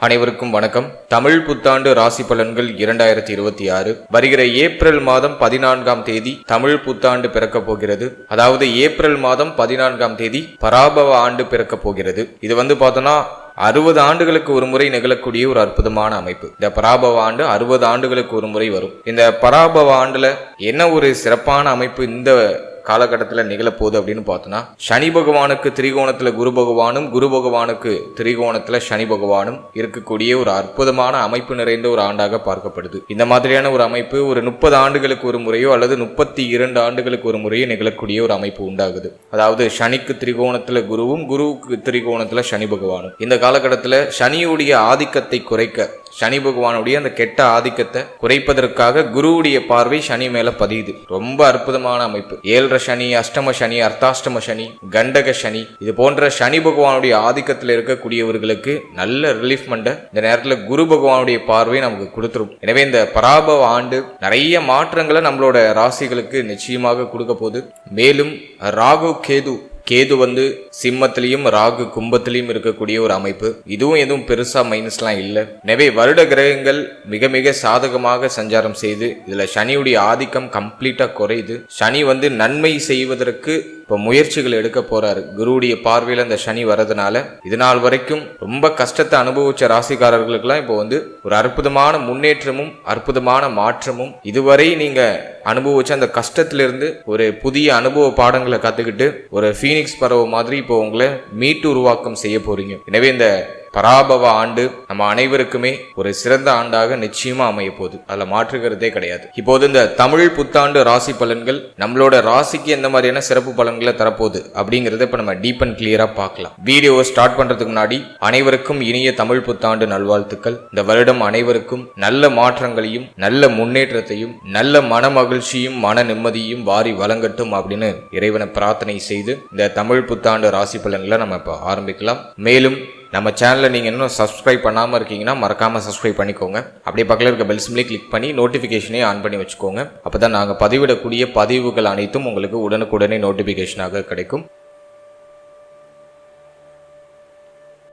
அனைவருக்கும் வணக்கம். தமிழ் புத்தாண்டு ராசி பலன்கள் 2026 வருகிற ஏப்ரல் மாதம் 14ஆம் தேதி தமிழ் புத்தாண்டு பிறக்க போகிறது. அதாவது ஏப்ரல் மாதம் 14ஆம் தேதி பராபவ ஆண்டு பிறக்க போகிறது. இது பார்த்தோம்னா 60 ஆண்டுகளுக்கு ஒரு முறை நிகழக்கூடிய ஒரு அற்புதமான அமைப்பு. இந்த பராபவ ஆண்டு 60 ஆண்டுகளுக்கு ஒரு முறை வரும். இந்த பராபவ ஆண்டுல என்ன ஒரு சிறப்பான அமைப்பு இந்த காலகட்டத்தில் நிகழப்போகுது அப்படின்னு பார்த்தோம்னா, சனி பகவானுக்கு திரிகோணத்துல குரு பகவானும், குரு பகவானுக்கு திரிகோணத்துல சனி பகவானும் இருக்கக்கூடிய ஒரு அற்புதமான அமைப்பு நிறைந்த ஒரு ஆண்டாக பார்க்கப்படுது. இந்த மாதிரியான ஒரு அமைப்பு ஒரு 30 ஆண்டுகளுக்கு ஒரு முறையோ அல்லது 32 ஆண்டுகளுக்கு ஒரு முறையோ நிகழக்கூடிய ஒரு அமைப்பு உண்டாகுது. அதாவது சனிக்கு திரிகோணத்துல குருவும், குருவுக்கு திரிகோணத்துல சனி பகவானும். இந்த காலகட்டத்தில் சனியுடைய ஆதிக்கத்தை குறைக்க, சனி பகவானுடைய அந்த கெட்ட ஆதிக்கத்தை குறைப்பதற்காக குருவுடைய பார்வை சனி மேல பதியுது. ரொம்ப அற்புதமான அமைப்பு. 7 சனி, அஷ்டம சனி, அர்த்தாஷ்டம சனி, கண்டக சனி, இது போன்ற சனி பகவானுடைய ஆதிக்கத்தில் இருக்கக்கூடியவர்களுக்கு நல்ல ரிலீஃப்மெண்ட்டை இந்த நேரத்தில் குரு பகவானுடைய பார்வை நமக்கு கொடுத்துரும். எனவே இந்த பராபவ ஆண்டு நிறைய மாற்றங்களை நம்மளோட ராசிகளுக்கு நிச்சயமாக கொடுக்க போகுது. மேலும் ராகு கேது சிம்மத்திலையும் ராகு கும்பத்திலையும் இருக்கக்கூடிய ஒரு அமைப்பு. இதுவும் எதுவும் பெருசா மைனஸ்லாம் இல்லை. எனவே வருட கிரகங்கள் மிக மிக சாதகமாக சஞ்சாரம் செய்து இதுல சனியுடைய ஆதிக்கம் கம்ப்ளீட்டா குறையுது. சனி நன்மை செய்வதற்கு இப்போ முயற்சிகள் எடுக்க போறாரு. குருவுடைய பார்வையில் அந்த சனி வரதுனால இது நாள் வரைக்கும் ரொம்ப கஷ்டத்தை அனுபவிச்ச ராசிக்காரர்களுக்கெல்லாம் இப்போ ஒரு அற்புதமான முன்னேற்றமும் அற்புதமான மாற்றமும், இதுவரை நீங்க அனுபவிச்ச அந்த கஷ்டத்திலிருந்து ஒரு புதிய அனுபவ பாடங்களை கத்துக்கிட்டு ஒரு ஃபீனிக்ஸ் பறவை மாதிரி இப்போ உங்களை மீட்டு உருவாக்கம் செய்ய போறீங்க. எனவே இந்த பராபவ ஆண்டு நம்ம அனைவருக்குமே ஒரு சிறந்த ஆண்டாக நிச்சயமா அமைய போகுது. அதுல மாற்றுகிறதே கிடையாது. இப்போது இந்த தமிழ் புத்தாண்டு ராசி பலன்கள் நம்மளோட ராசிக்கு எந்த மாதிரியான சிறப்பு பலன்களை தரப்போகுது அப்படிங்கறத இப்ப நம்ம டீப் அண்ட் கிளியரா பார்க்கலாம். வீடியோவை ஸ்டார்ட் பண்றதுக்கு முன்னாடி அனைவருக்கும் இனிய தமிழ் புத்தாண்டு நல்வாழ்த்துக்கள். இந்த வருடம் அனைவருக்கும் நல்ல மாற்றங்களையும் நல்ல முன்னேற்றத்தையும் நல்ல மன மகிழ்ச்சியும் மன நிம்மதியும் வாரி வழங்கட்டும் அப்படின்னு இறைவனை பிரார்த்தனை செய்து இந்த தமிழ் புத்தாண்டு ராசி பலன்களை நம்ம இப்ப ஆரம்பிக்கலாம். மேலும் நம்ம சேனலை நீங்கள் இன்னும் சப்ஸ்கிரைப் பண்ணாமல் இருக்கீங்கன்னா மறக்காமல் சப்ஸ்கிரைப் பண்ணிக்கோங்க. அப்படியே பக்கத்தில் இருக்க பெல் சிம்லை கிளிக் பண்ணி நோட்டிஃபிகேஷனே ஆன் பண்ணி வச்சுக்கோங்க. அப்போ தான் நாங்கள் பதிவிடக்கூடிய பதிவுகள் அனைத்தும் உங்களுக்கு உடனுக்குடனே நோட்டிஃபிகேஷனாக கிடைக்கும்.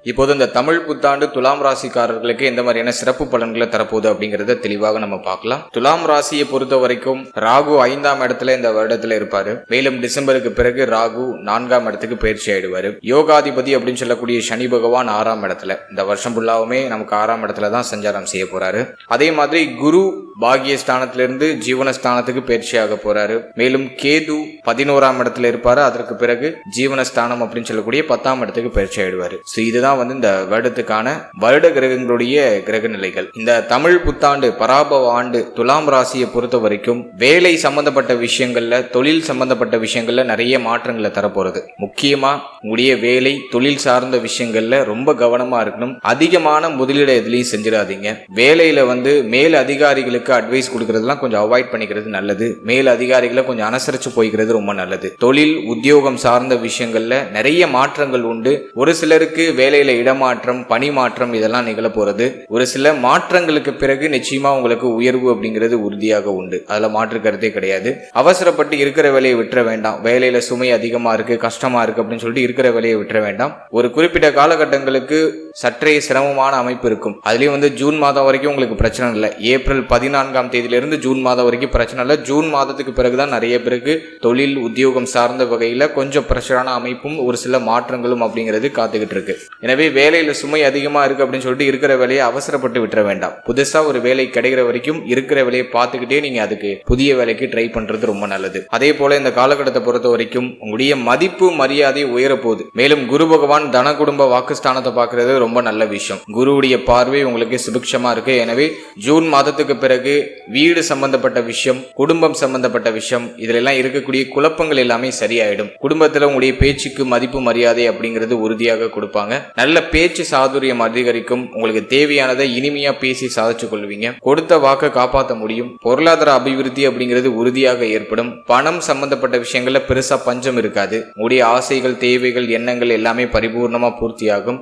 இப்போது இந்த தமிழ் புத்தாண்டு துலாம் ராசிக்காரர்களுக்கு எந்த மாதிரியான சிறப்பு பலன்களை தரப்போகுது அப்படிங்கறத தெளிவாக நம்ம பார்க்கலாம். துலாம் ராசியை பொறுத்த வரைக்கும் ராகு 5ஆம் இடத்துல இந்த வருடத்துல இருப்பாரு. மேலும் டிசம்பருக்கு பிறகு ராகு 4ஆம் இடத்துக்கு பயிற்சி ஆயிடுவாரு. யோகாதிபதி அப்படின்னு சொல்லக்கூடிய சனி பகவான் 6ஆம் இடத்துல, இந்த வருஷம் ஃபுல்லாவுமே நமக்கு 6ஆம் இடத்துல தான் சஞ்சாரம் செய்ய போறாரு. அதே மாதிரி குரு பாகியஸ்தானத்திலிருந்து ஜீவனஸ்தானத்துக்கு பயிற்சி ஆக போறாரு. மேலும் கேது 11ஆம் இடத்துல இருப்பாரு. அதற்கு பிறகு ஜீவனஸ்தானம் அப்படின்னு சொல்லக்கூடிய 10ஆம் இடத்துக்கு பயிற்சி ஆயிடுவாரு. இதுதான் இந்த வருடத்துக்கான வருட கிரகங்களுடைய கிரக நிலைகள். இந்த தமிழ் புத்தாண்டு பராபவ ஆண்டு துலாம் ராசியை பொறுத்த வரைக்கும் வேலை சம்பந்தப்பட்ட விஷயங்கள்ல, தொழில் சம்பந்தப்பட்ட விஷயங்கள்ல நிறைய மாற்றங்களை தரப்போறது. முக்கியமா உங்களுடைய வேலை தொழில் சார்ந்த விஷயங்கள்ல ரொம்ப கவனமா இருக்கணும். அதிகமான முதலீடு எதுலையும் செஞ்சிடாதீங்க. வேலையில மேல் அதிகாரிகளுக்கு அட்வைஸ் கொடுக்கறதுலாம் கொஞ்சம் அவாய்ட் பண்ணிக்கிறது நல்லது. மேல் அதிகாரிகளை கொஞ்சம் அனுசரிச்சு போய்கிறது ரொம்ப நல்லது. தொழில் உத்தியோகம் சார்ந்த விஷயங்கள்ல நிறைய மாற்றங்கள் உண்டு. ஒரு சிலருக்கு வேலையில இடமாற்றம், பணி மாற்றம் இதெல்லாம் நிகழ போறது. ஒரு சில மாற்றங்களுக்கு பிறகு நிச்சயமா உங்களுக்கு உயர்வு அப்படிங்கிறது உறுதியாக உண்டு. அதுல மாற்று கருத்தே கிடையாது. அவசரப்பட்டு இருக்கிற வேலையை விட்டுற வேண்டாம். வேலையில சுமை அதிகமா இருக்கு, கஷ்டமா இருக்கு அப்படின்னு சொல்லிட்டு இருக்கிற வேலையை விட்டுற வேண்டாம். ஒரு குறிப்பிட்ட காலகட்டங்களுக்கு சற்றே சிரமமான அமைப்பு இருக்கும். அதுலயும் ஜூன் மாதம் வரைக்கும் உங்களுக்கு பிரச்சனை இல்லை. ஏப்ரல் 14ஆம் தேதியிலிருந்து ஜூன் மாதம் வரைக்கும் பிரச்சனை இல்லை. ஜூன் மாதத்துக்கு பிறகுதான் நிறைய பேருக்கு தொழில் உத்தியோகம் சார்ந்த வகையில கொஞ்சம் பிரஷரான அமைப்பும் ஒரு சில மாற்றங்களும் அப்படிங்கிறது காத்துக்கிட்டு இருக்கு. எனவே வேலையில சுமை அதிகமா இருக்கு அப்படின்னு சொல்லிட்டு இருக்கிற வேலையை அவசரப்பட்டு விட்டுற வேண்டாம். புதுசா ஒரு வேலை கிடைக்கிற வரைக்கும் இருக்கிற வேலையை பார்த்துக்கிட்டே நீங்க அதுக்கு புதிய வேலைக்கு ட்ரை பண்றது ரொம்ப நல்லது. அதே போல இந்த காலகட்டத்தை பொறுத்த வரைக்கும் உங்களுடைய மதிப்பு மரியாதை உயர போகுது. மேலும் குரு பகவான் தன குடும்ப வாக்குஸ்தானத்தை பார்க்கறது ரொம்ப நல்ல விஷயம். குருவுடைய பார்வை உங்களுக்கு சுபிக்ஷமா இருக்கு. எனவே ஜூன் மாதத்துக்கு பிறகு வீடு சம்பந்தப்பட்ட விஷயம், குடும்பம் சம்பந்தப்பட்ட விஷயம், இதுல எல்லாம் இருக்கக்கூடிய குழப்பங்கள் எல்லாமே சரியாயிடும். குடும்பத்துல உங்களுடைய பேச்சுக்கு மதிப்பு மரியாதை அப்படிங்கிறது உறுதியாக கொடுப்பாங்க. நல்ல பேச்சு சாதுரியம் அதிகரிக்கும். உங்களுக்கு தேவையானதை இனிமையா பேசி சாதிச்சு கொள்வீங்க. கொடுத்த வாக்கை காப்பாற்ற முடியும். பொருளாதார அபிவிருத்தி அப்படிங்கிறது உறுதியாக ஏற்படும். பணம் சம்பந்தப்பட்ட விஷயங்கள்ல பெருசா பஞ்சம் இருக்காது. உங்களுடைய ஆசைகள், தேவைகள், எண்ணங்கள் எல்லாமே பரிபூர்ணமா பூர்த்தியாகும்.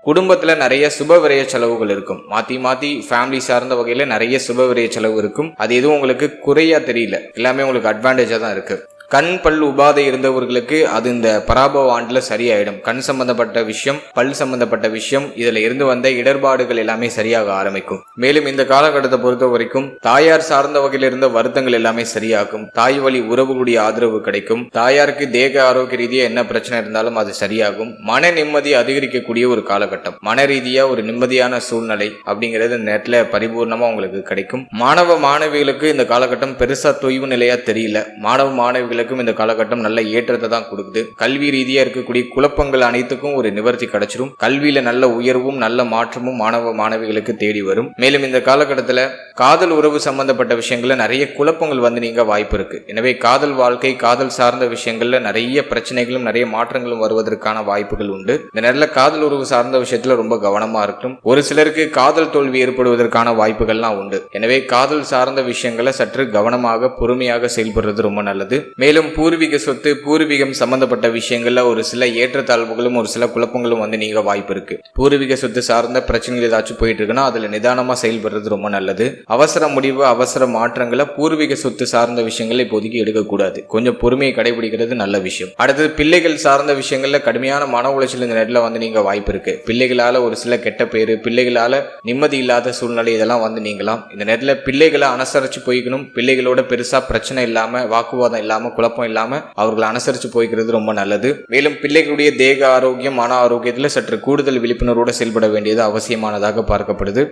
குடும்பத்துல நிறைய சுப விரய செலவுகள் இருக்கும். மாத்தி ஃபேமிலி சார்ந்த வகையில நிறைய சுப விரய செலவு இருக்கும். அது எதுவும் உங்களுக்கு குறையா தெரியல, எல்லாமே உங்களுக்கு அட்வான்டேஜா தான் இருக்கு. கண் பல் உபாதை இருந்தவர்களுக்கு அது இந்த பராபவ ஆண்டுல சரியாயிடும். கண் சம்பந்தப்பட்ட விஷயம், பல் சம்பந்தப்பட்ட விஷயம், இதுல இருந்து வந்த இடர்பாடுகள் எல்லாமே சரியாக ஆரம்பிக்கும். மேலும் இந்த காலகட்டத்தை பொறுத்த வரைக்கும் தாயார் சார்ந்த வகையில் இருந்த வருத்தங்கள் எல்லாமே சரியாகும். தாய் வழி உறவுகளுடைய ஆதரவு கிடைக்கும். தாயாருக்கு தேக ஆரோக்கிய ரீதியா என்ன பிரச்சனை இருந்தாலும் அது சரியாகும். மன நிம்மதி அதிகரிக்கக்கூடிய ஒரு காலகட்டம். மன ரீதியா ஒரு நிம்மதியான சூழ்நிலை அப்படிங்கிறது இந்த நேரத்துல பரிபூர்ணமா உங்களுக்கு கிடைக்கும். மாணவ மாணவிகளுக்கு இந்த காலகட்டம் பெருசா தொய்வு நிலையா தெரியல. மாணவ மாணவிகளுக்கும் இந்த காலகட்டம் நல்ல ஏற்றத்தை தான் கொடுக்குது. கல்வி ரீதியா இருக்கக்கூடிய குழப்பங்கள் அனைத்துக்கும் ஒரு நிவர்த்தி கிடைச்சிடும். கல்வியில நல்ல உயர்வும் நல்ல மாற்றமும் மாணவ மாணவிகளுக்கு தேடி வரும். மேலும் இந்த காலகட்டத்துல காதல் உறவு சம்பந்தப்பட்ட விஷயங்கள்ல நிறைய குழப்பங்கள் வந்து நீங்க வாய்ப்பு இருக்கு. எனவே காதல் வாழ்க்கை, காதல் சார்ந்த விஷயங்கள்ல நிறைய பிரச்சனைகளும் நிறைய மாற்றங்களும் வருவதற்கான வாய்ப்புகள் உண்டு. இந்த நேரத்தில் காதல் உறவு சார்ந்த விஷயத்துல ரொம்ப கவனமா இருக்கும். ஒரு சிலருக்கு காதல் தோல்வி ஏற்படுவதற்கான வாய்ப்புகள்லாம் உண்டு. எனவே காதல் சார்ந்த விஷயங்களை சற்று கவனமாக பொறுமையாக செயல்படுறது ரொம்ப நல்லது. மேலும் பூர்வீக சொத்து, பூர்வீகம் சம்பந்தப்பட்ட விஷயங்கள்ல ஒரு சில ஏற்றத்தாழ்வுகளும் ஒரு சில குழப்பங்களும் வந்து நீங்க வாய்ப்பு இருக்கு. பூர்வீக சொத்து சார்ந்த பிரச்சனைகள் ஏதாச்சும் போயிட்டு இருக்குன்னா அதுல நிதானமா செயல்படுறது ரொம்ப நல்லது. அவசர முடிவு, அவசர மாற்றங்களை பூர்வீக சொத்து சார்ந்த விஷயங்களை இப்போதைக்கு எடுக்கக்கூடாது. கொஞ்சம் பொறுமையை கடைபிடிக்கிறது நல்ல விஷயம். அடுத்தது பிள்ளைகள் சார்ந்த விஷயங்கள்ல கடுமையான மன உளைச்சல் இந்த நேரத்தில் வந்து நீங்க வாய்ப்பு இருக்கு. பிள்ளைகளால ஒரு சில கெட்ட பேரு, பிள்ளைகளால நிம்மதி இல்லாத சூழ்நிலை இதெல்லாம் வந்து நீங்களாம். இந்த நேரத்தில் பிள்ளைகளை அனுசரிச்சு போய்க்கணும். பிள்ளைகளோட பெருசா பிரச்சனை இல்லாம, வாக்குவாதம் இல்லாம, குழப்பம் இல்லாம அவர்களை அனுசரிச்சு போய்க்கிறது ரொம்ப நல்லது. மேலும் பிள்ளைகளுடைய தேக ஆரோக்கியம், மன ஆரோக்கியத்தில் சற்று கூடுதல் விழிப்புணர்வோடு செயல்பட வேண்டியது அவசியமானதாக பார்க்கப்படுது.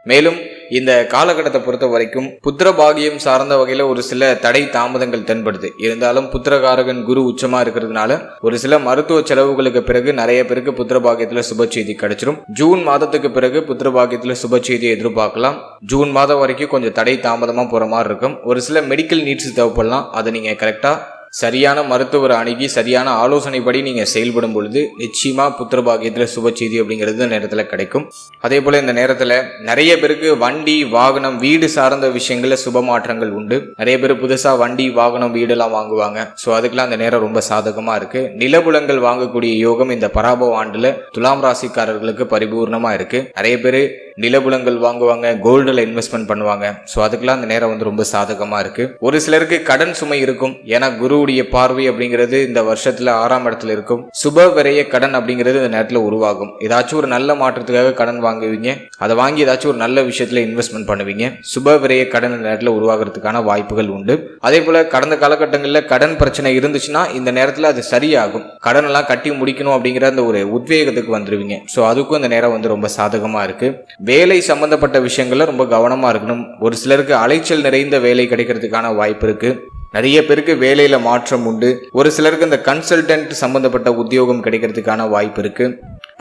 மேலும் இந்த காலகட்டத்தை பொறுத்த வரைக்கும் புத்திர பாகியம் சார்ந்த வகையில ஒரு சில தடை தாமதங்கள் தென்படுது. இருந்தாலும் புத்திரகாரகன் குரு உச்சமா இருக்கிறதுனால ஒரு சில மருத்துவ செலவுகளுக்கு பிறகு நிறைய பேருக்கு புத்திர பாகியத்துல சுப செய்தி கிடைச்சிடும். ஜூன் மாதத்துக்கு பிறகு புத்திர பாகியத்துல சுப செய்தியை எதிர்பார்க்கலாம். ஜூன் மாதம் வரைக்கும் கொஞ்சம் தடை தாமதமா போற மாதிரி இருக்கும். ஒரு சில மெடிக்கல் நீட்ஸ் தேவைப்படலாம். அதை நீங்க கரெக்டா சரியான மருத்துவர் அணுகி சரியான ஆலோசனைப்படி நீங்க செயல்படும் பொழுது நிச்சயமா புத்திர பாகியத்துல சுப செய்தி அப்படிங்கிறது நேரத்துல கிடைக்கும். அதே போல இந்த நேரத்துல நிறைய பேருக்கு வண்டி, வாகனம், வீடு சார்ந்த விஷயங்கள்ல சுப மாற்றங்கள் உண்டு. நிறைய பேர் புதுசா வண்டி, வாகனம், வீடெல்லாம் வாங்குவாங்க. ஸோ அதுக்கெல்லாம் இந்த நேரம் ரொம்ப சாதகமா இருக்கு. நிலபுலங்கள் வாங்கக்கூடிய யோகம் இந்த பராபவ ஆண்டுல துலாம் ராசிக்காரர்களுக்கு பரிபூர்ணமா இருக்கு. நிறைய பேர் நிலபுலங்கள் வாங்குவாங்க, கோல்டுல இன்வெஸ்ட்மெண்ட் பண்ணுவாங்க. ஸோ அதுக்கெல்லாம் இந்த நேரம் வந்து ரொம்ப சாதகமா இருக்கு. ஒரு சிலருக்கு கடன் சுமை இருக்கும். ஏன்னா குருவுடைய பார்வை அப்படிங்கிறது இந்த வருஷத்துல 6ஆம் இடத்துல இருக்கும். சுப விரைய கடன் அப்படிங்கிறது இந்த நேரத்துல உருவாகும். ஏதாச்சும் ஒரு நல்ல மாற்றத்துக்காக கடன் வாங்குவீங்க. அதை வாங்கி ஏதாச்சும் ஒரு நல்ல விஷயத்துல இன்வெஸ்ட்மெண்ட் பண்ணுவீங்க. சுப விரைய கடன் இந்த நேரத்துல உருவாகிறதுக்கான வாய்ப்புகள் உண்டு. அதே போல கடந்த காலகட்டங்களில் கடன் பிரச்சனை இருந்துச்சுன்னா இந்த நேரத்துல அது சரியாகும். கடன் எல்லாம் கட்டி முடிக்கணும் அப்படிங்கிற அந்த ஒரு உத்வேகத்துக்கு வந்துருவீங்க. ஸோ அதுக்கும் இந்த நேரம் வந்து ரொம்ப சாதகமா இருக்கு. வேலை சம்பந்தப்பட்ட விஷயங்கள்ல ரொம்ப கவனமா இருக்கணும். ஒரு சிலருக்கு அலைச்சல் நிறைந்த வேலை கிடைக்கிறதுக்கான வாய்ப்பு இருக்கு. நிறைய பேருக்கு வேலையில மாற்றம் உண்டு. ஒரு சிலருக்கு இந்த கன்சல்டன்ட் சம்பந்தப்பட்ட உத்தியோகம் கிடைக்கிறதுக்கான வாய்ப்பு இருக்கு.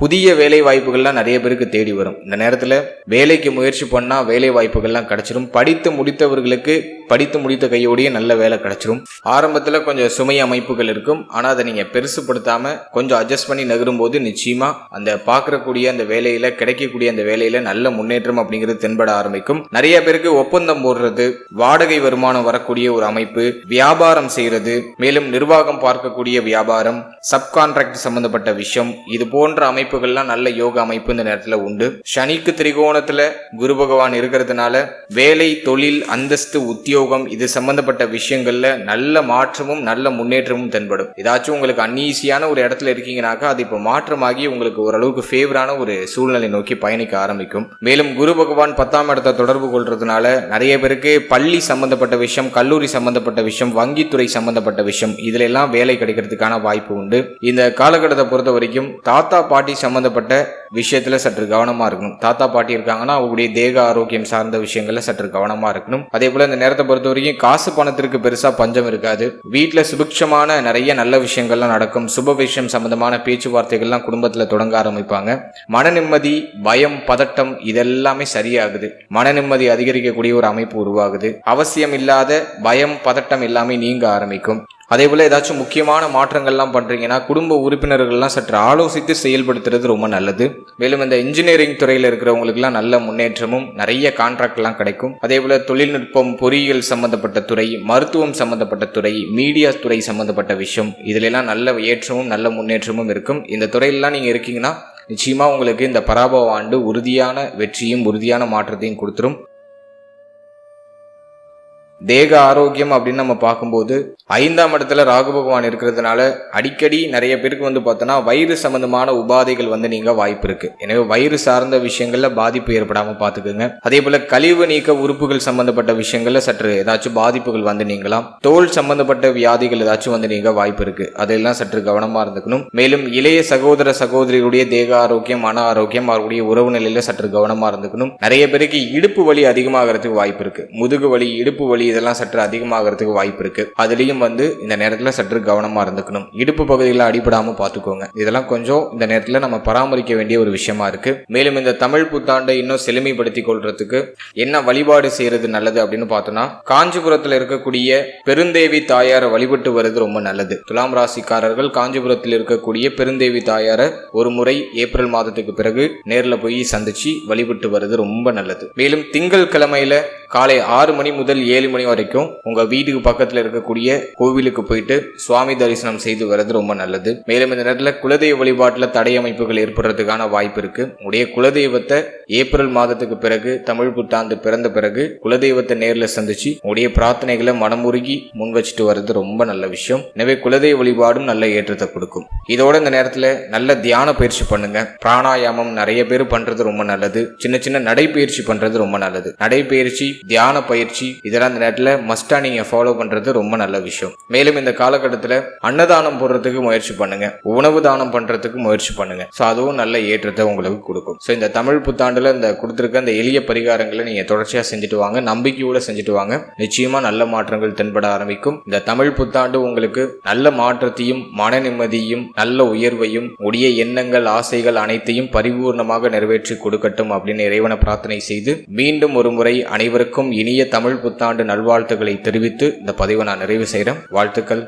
புதிய வேலை வாய்ப்புகள்லாம் நிறைய பேருக்கு தேடி வரும். இந்த நேரத்தில் வேலைக்கு முயற்சி பண்ணால் வேலை வாய்ப்புகள்லாம் கிடைச்சிரும். படித்து முடித்தவர்களுக்கு படித்து முடித்த கையோடையே நல்ல வேலை கிடைச்சிரும். ஆரம்பத்தில் கொஞ்சம் சுமை அமைப்புகள் இருக்கும். ஆனால் அதை நீங்கள் பெருசுப்படுத்தாமல் கொஞ்சம் அட்ஜஸ்ட் பண்ணி நகரும் போது நிச்சயமாக அந்த பார்க்கக்கூடிய அந்த வேலையில் கிடைக்கக்கூடிய அந்த வேலையில் நல்ல முன்னேற்றம் அப்படிங்கிறது தென்பட ஆரம்பிக்கும். நிறைய பேருக்கு ஒப்பந்தம் போடுறது, வாடகை வருமானம் வரக்கூடிய ஒரு அமைப்பு, வியாபாரம் செய்கிறது, மேலும் நிர்வாகம் பார்க்கக்கூடிய வியாபாரம், சப்கான்ட்ராக்ட் சம்பந்தப்பட்ட விஷயம், இது போன்ற அமைப்புகள்லாம் நல்ல யோக அமைப்பு இந்த நேரத்தில் உண்டு. சனிக்கு திரிகோணத்துல குரு பகவான் இருக்கிறதுனால வேலை, தொழில், அந்தஸ்து, உத்தியோகம் இது சம்பந்தப்பட்ட விஷயங்கள்ல நல்ல மாற்றமும் நல்ல முன்னேற்றமும் தென்படும். ஏதாச்சும் உங்களுக்கு அன்ஈசியான ஒரு இடத்துல இருக்கீங்கன்னாக்கா அது இப்போ மாற்றமாகி உங்களுக்கு ஓரளவுக்கு ஃபேவரான ஒரு சூழ்நிலை நோக்கி பயணிக்க ஆரம்பிக்கும். மேலும் குரு பகவான் 10ஆம் இடத்தை தொடர்பு கொள்றதுனால நிறைய பேருக்கு பள்ளி சம்பந்தப்பட்ட விஷயம், கல்லூரி சம்பந்தப்பட்ட விஷயம், வங்கித்துறை சம்பந்தப்பட்ட விஷயம் இதுல எல்லாம் வேலை கிடைக்கிறதுக்கான வாய்ப்பு உண்டு. இந்த காலகட்டத்தை பொறுத்த வரைக்கும் தாத்தா பாட்டி சம்பந்தப்பட்ட விஷயத்துல சற்று கவனமா இருக்கணும். தாத்தா பாட்டி இருக்காங்கன்னா அவங்களுடைய தேக ஆரோக்கியம் சார்ந்த விஷயங்கள்ல சற்று கவனமா இருக்கணும். அதே போல இந்த நேரத்தை பொறுத்த வரைக்கும் காசு பணத்திற்கு பெருசா பஞ்சம் இருக்காது. வீட்டுல சுபிக்ஷமான நிறைய நல்ல விஷயங்கள்லாம் நடக்கும். சுப விஷயம் சம்பந்தமான பேச்சுவார்த்தைகள்லாம் குடும்பத்துல தொடங்க ஆரம்பிப்பாங்க. மன நிம்மதி, பயம், பதட்டம் இதெல்லாமே சரியாகுது. மன நிம்மதி அதிகரிக்கக்கூடிய ஒரு அமைப்பு உருவாகுது. அவசியம் இல்லாத பயம், பதட்டம் எல்லாமே நீங்க ஆரம்பிக்கும். அதே போல ஏதாச்சும் முக்கியமான மாற்றங்கள்லாம் பண்றீங்கன்னா குடும்ப உறுப்பினர்கள்லாம் சற்று ஆலோசித்து செயல்படுத்துறது ரொம்ப நல்லது. மேலும் இந்த இன்ஜினியரிங் துறையில் இருக்கிறவங்களுக்குலாம் நல்ல முன்னேற்றமும் நிறைய கான்ட்ராக்ட் எல்லாம் கிடைக்கும். அதே போல தொழில்நுட்பம், பொறியியல் சம்பந்தப்பட்ட துறை, மருத்துவம் சம்பந்தப்பட்ட துறை, மீடியா துறை சம்பந்தப்பட்ட விஷயம் இதுல எல்லாம் நல்ல ஏற்றமும் நல்ல முன்னேற்றமும் இருக்கும். இந்த துறையிலாம் நீங்க இருக்கீங்கன்னா நிச்சயமா உங்களுக்கு இந்த பராபவ ஆண்டு உறுதியான வெற்றியும் உறுதியான மாற்றத்தையும் கொடுத்துரும். தேக ஆரோக்கியம் அப்படின்னு நம்ம பார்க்கும்போது 5ஆம் இடத்துல ராகு பகவான் இருக்கிறதுனால அடிக்கடி நிறைய பேருக்கு வந்து பார்த்தோன்னா வயிறு சம்பந்தமான உபாதைகள் வந்து நீங்க வாய்ப்பு இருக்கு. எனவே வயிறு சார்ந்த விஷயங்கள்ல பாதிப்பு ஏற்படாம பாத்துக்கோங்க. அதே போல கழிவு நீக்க உறுப்புகள் சம்பந்தப்பட்ட விஷயங்கள்ல சற்று ஏதாச்சும் பாதிப்புகள் வந்து நீங்களாம். தோல் சம்பந்தப்பட்ட வியாதிகள் ஏதாச்சும் வந்து நீங்க வாய்ப்பு இருக்கு. அதெல்லாம் சற்று கவனமா இருந்துக்கணும். மேலும் இளைய சகோதர சகோதரிகளுடைய தேக ஆரோக்கியம், மன ஆரோக்கியம், அவருடைய உறவு நிலையில சற்று கவனமா இருந்துக்கணும். நிறைய பேருக்கு இடுப்பு வலி அதிகமாகிறதுக்கு வாய்ப்பு இருக்கு. முதுகு வலி, இடுப்பு வலி இதெல்லாம் சற்று அதிகமாகிறதுக்கு வாய்ப்பு இருக்கு. அதுலயும் வந்து இந்த நேரத்துல சற்று கவனமா இருந்துக்கணும். இடுப்பு பகுதியில் அடிபடாம பாத்துக்கோங்க. இதெல்லாம் கொஞ்சம் இந்த நேரத்துல நம்ம பராமரிக்க வேண்டிய ஒரு விஷயமா இருக்கு. மேலும் இந்த தமிழ் புத்தாண்டை இன்னும் செழுமைப்படுத்திக் கொள்றதுக்கு என்ன வழிபாடு செய்யறது நல்லது அப்படின்னு பார்த்தோம்னா, காஞ்சிபுரத்துல இருக்கக்கூடிய பெருந்தேவி தாயாரை வழிபட்டு வருது ரொம்ப நல்லது. துலாம் ராசிக்காரர்கள் காஞ்சிபுரத்தில் இருக்கக்கூடிய பெருந்தேவி தாயாரை ஒரு முறை ஏப்ரல் மாதத்துக்கு பிறகு நேர்ல போய் சந்திச்சு வழிபட்டு வருது ரொம்ப நல்லது. மேலும் திங்கள் கிழமையில காலை 6 மணி முதல் 7 மணி வரைக்கும் உங்க வீட்டுக்கு பக்கத்துல இருக்கக்கூடிய கோவிலுக்கு போயிட்டு சுவாமி தரிசனம் செய்து வர்றது ரொம்ப நல்லது. மேலும் இந்த நேரத்துல குலதெய்வ வழிபாட்டுல தடை அமைப்புகள் ஏற்படுறதுக்கான வாய்ப்பு இருக்கு. உடைய குலதெய்வத்தை ஏப்ரல் மாதத்துக்கு பிறகு, தமிழ் புத்தாண்டு பிறந்த பிறகு குலதெய்வத்தை நேர்ல சந்திச்சு உடைய பிரார்த்தனைகளை மனமுருகி முன் வச்சுட்டு வர்றது ரொம்ப நல்ல விஷயம். எனவே குலதெய்வ வழிபாடும் நல்ல ஏற்றத்தை கொடுக்கும். இதோட இந்த நேரத்துல நல்ல தியான பயிற்சி பண்ணுங்க. பிராணாயாமம் நிறைய பேர் பண்றது ரொம்ப நல்லது. சின்ன சின்ன நடைபயிற்சி பண்றது ரொம்ப நல்லது. நடைபயிற்சி, தியான பயிற்சி இதெல்லாம் இந்த நேரத்துல மஸ்டா நீங்க ஃபாலோ பண்றது ரொம்ப நல்ல விஷயம். மேலும் இந்த காலகட்டத்துல அன்னதானம் போடுறதுக்கு முயற்சி பண்ணுங்க. உணவு தானம் பண்றதுக்கு முயற்சி பண்ணுங்க. சோ அதுவும் நல்ல ஏற்றத்தை உங்களுக்கு கொடுக்கும். சோ இந்த தமிழ் புத்தாண்டுல இந்த கொடுத்திருக்க இந்த எளிய பரிகாரங்களை நீங்க தொடர்ச்சியா செஞ்சுட்டு வாங்க. நம்பிக்கையோட செஞ்சுட்டு வாங்க. நிச்சயமா நல்ல மாற்றங்கள் தென்பட ஆரம்பிக்கும். இந்த தமிழ் புத்தாண்டு உங்களுக்கு நல்ல மாற்றத்தையும், மன நிம்மதியும், நல்ல உயர்வையும், உடைய எண்ணங்கள், ஆசைகள் அனைத்தையும் பரிபூர்ணமாக நிறைவேற்றி கொடுக்கட்டும் அப்படின்னு இறைவனை பிரார்த்தனை செய்து மீண்டும் ஒரு முறை அனைவருக்கும் இனிய தமிழ் புத்தாண்டு நல்வாழ்த்துக்களை தெரிவித்து இந்த பதிவை நான் நிறைவு செய்கிறேன். வாழ்த்துக்கள்.